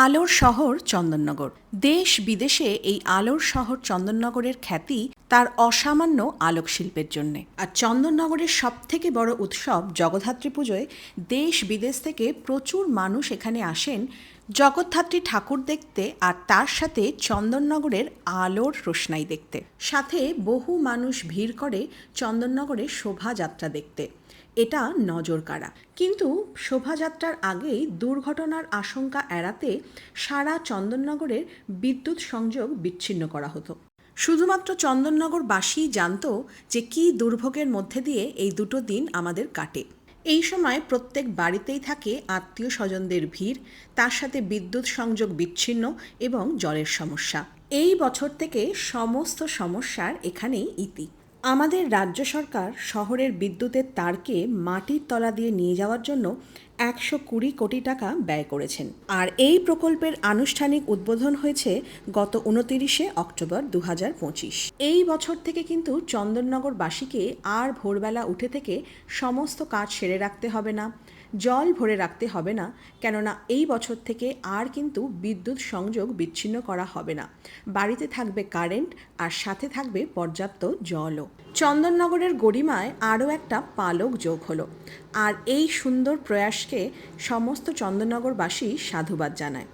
আলোর শহর চন্দননগর। দেশ বিদেশে এই আলোর শহর চন্দননগরের খ্যাতি তার অসামান্য আলোকশিল্পের জন্যে। আর চন্দননগরের সবথেকে বড় উৎসব জগদ্ধাত্রী পুজোয় দেশ বিদেশ থেকে প্রচুর মানুষ এখানে আসেন জগদ্ধাত্রী ঠাকুর দেখতে, আর তার সাথে চন্দননগরের আলোর রোশনাই দেখতে। সাথে বহু মানুষ ভিড় করে চন্দননগরের শোভাযাত্রা দেখতে। এটা নজর কাড়া। কিন্তু শোভাযাত্রার আগেই দুর্ঘটনার আশঙ্কা এড়াতে সারা চন্দননগরের বিদ্যুৎ সংযোগ বিচ্ছিন্ন করা হতো। শুধুমাত্র চন্দননগরবাসীই জানত যে কী দুর্ভোগের মধ্যে দিয়ে এই দুটো দিন আমাদের কাটে। এই সময় প্রত্যেক বাড়িতেই থাকে আত্মীয় স্বজনদের ভিড়, তার সাথে বিদ্যুৎ সংযোগ বিচ্ছিন্ন এবং জলের সমস্যা। এই বছর থেকে সমস্ত সমস্যার এখানেই ইতি। আমাদের রাজ্য সরকার শহরের বিদ্যুতের তারকে মাটির তলা দিয়ে নিয়ে যাওয়ার জন্য 120 কোটি টাকা ব্যয় করেছেন। আর এই প্রকল্পের আনুষ্ঠানিক উদ্বোধন হয়েছে গত 29শে অক্টোবর 2025। এই বছর থেকে কিন্তু চন্দননগরবাসীকে আর ভোরবেলা উঠে থেকে সমস্ত কাজ সেরে রাখতে হবে না, জল ভরে রাখতে হবে না, কেননা এই বছর থেকে আর কিন্তু বিদ্যুৎ সংযোগ বিচ্ছিন্ন করা হবে না। বাড়িতে থাকবে কারেন্ট, আর সাথে থাকবে পর্যাপ্ত জলও। চন্দননগরের গরিমায় আরও একটা পালক যোগ হলো, আর এই সুন্দর প্রয়াসকে সমস্ত চন্দননগরবাসী সাধুবাদ জানায়।